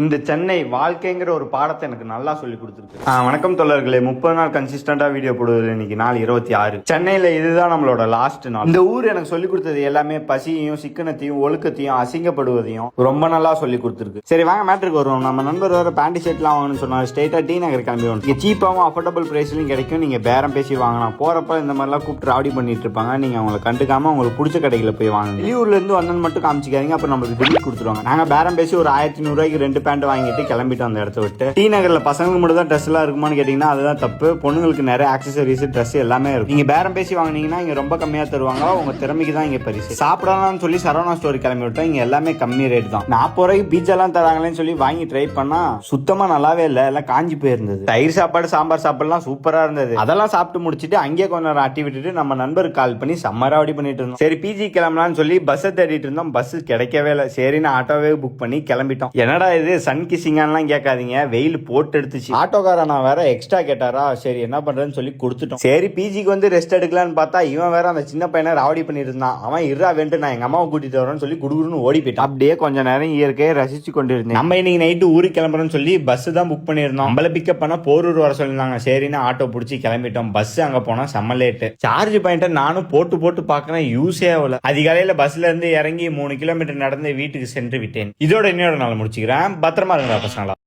இந்த சென்னை வாழ்க்கைங்கிற ஒரு பாடத்தை எனக்கு நல்லா சொல்லி கொடுத்துருக்கு. வணக்கம் தோழர்களே, 30 நாள் கன்சிஸ்டண்டா வீடியோ போடுவது. இன்னைக்கு நாள் 26. சென்னையில இதுதான் நம்மளோட லாஸ்ட் நாள். இந்த ஊர் எனக்கு சொல்லி கொடுத்தது எல்லாமே பசியையும் சிக்கனத்தையும் ஒழுக்கத்தையும் அசிங்கப்படுவதையும் ரொம்ப நல்லா சொல்லி கொடுத்துருக்கு. சரி வாங்க மேட்ருக்கு வருவோம். நம்ம நண்பர் வேற பேண்ட் ஷர்ட்லாம் வாங்கணும்னு சொன்னார். ஸ்ட்ரெயிட்டா டி நகர் கிளம்பி வந்து இங்க சீப்பாவும் அஃபோர்டபுள் பிரைஸ்லயும் கிடைக்கும். நீங்க பேரம் பேசி வாங்கலாம். போறப்ப இந்த மாதிரிலாம் கூப்பிட்டு ராவடி பண்ணிட்டு இருப்பாங்க. நீங்க அவங்களை கண்டுக்காம உங்களுக்கு பிடிச்ச கடைகளை போய் வாங்க. வெளியூர்ல இருந்து வந்தன்னு மட்டும் காமிச்சிக்காதீங்க, அப்புறம் நம்மளுக்கு டெலிட் கொடுத்துருவாங்க. நாங்க பேரம் பேசி ஒரு 1500 ரூபாய்க்கு 2 பேண்ட் வாங்கிட்டு கிளம்பிட்டு அந்த இடத்த விட்டு. டி நகர்ல பசங்களுக்கு மட்டும் தான் ட்ரெஸ் எல்லாம் இருக்குமான்னு கேட்டீங்கன்னா அதுதான் தப்பு. பொண்ணுங்களுக்கு நிறைய ஆக்சசரிஸ் ட்ரெஸ் எல்லாமே இருக்கும். நீங்க பேரம் பேசி வாங்கினீங்கன்னா இங்க ரொம்ப கம்மியா தருவாங்க. உங்க திறமைக்கு தான் இங்க பரிசு. சாப்பிடலாம்னு சொல்லி சரவணா ஸ்டோர் கிளம்பி விட்டோம். இங்க எல்லாமே கம்மி ரேட் தான். 40 ரூபாய்க்கு பீட்சா எல்லாம் தராங்களேன்னு சொல்லி வாங்கி ட்ரை பண்ணா சுத்தமா நல்லாவே இல்ல. எல்லாம் காஞ்சி போயிருந்தது. தயிர் சாப்பாடு சாம்பார் சாப்பாடுலாம் சூப்பரா இருந்தது. அதெல்லாம் சாப்பிட்டு முடிச்சிட்டு அங்கேயே கொஞ்ச நேரம் ஆட்டி விட்டுட்டு நம்ம நண்பருக்கு கால் பண்ணி சம்மராவடி பண்ணிட்டு இருந்தோம். சரி பிஜி கிளம்பலாம்னு சொல்லி பஸ் தேடிட்டு இருந்தோம். பஸ் கிடைக்கவே இல்லை. சரின்னு ஆட்டோவே புக் பண்ணி கிளம்பிட்டோம். என்னடா இது சன் கிசிங்கான்லாம் கேட்காதீங்க, வெயில் போட்டு எடுத்துச்சு. ஆட்டோக்காரன் நான் வேற எக்ஸ்ட்ரா கேட்டாரா, சரி என்ன பண்றேன்னு சொல்லி கொடுத்துட்டோம். சரி பிஜிக்கு வந்து ரெஸ்ட் எடுக்கலான்னு பார்த்தா இவன் வேற அந்த சின்ன பையனை ராவடி பண்ணிட்டு இருந்தான். அவன் இருறா வேண்டு நான் எங்க அம்மாவை கூட்டிட்டு வரேன்னு சொல்லி குடுகுடுன்னு ஓடி போயிட்டான். அப்படியே கொஞ்ச நேரம் இயற்கையை ரசிச்சு கொண்டிருந்தேன். நம்ம இன்னைக்கு நைட்டு ஊருக்கு கிளம்புறோம்னு சொல்லி பஸ் தான் புக் பண்ணிருந்தோம். நம்மள பிக்கப் பண்ண போரூர் வர சொல்லியிருந்தாங்க. சரின்னு ஆட்டோ பிடிச்சி கிளம்பிட்டோம். பஸ் அங்க போனா செம்ம லேட்டு. சார்ஜ் பாயிண்ட நானும் போட்டு போட்டு பாக்குறேன், யூஸே ஆகல. அதிகாலையில பஸ்ல இருந்து இறங்கி 3 கிலோமீட்டர் நடந்து வீட்டுக்கு சென்று விட்டேன். இதோட இன்னொரு நாள் முடிச்சுக்கிறேன். பத்திரமா இருங்க பசங்களா.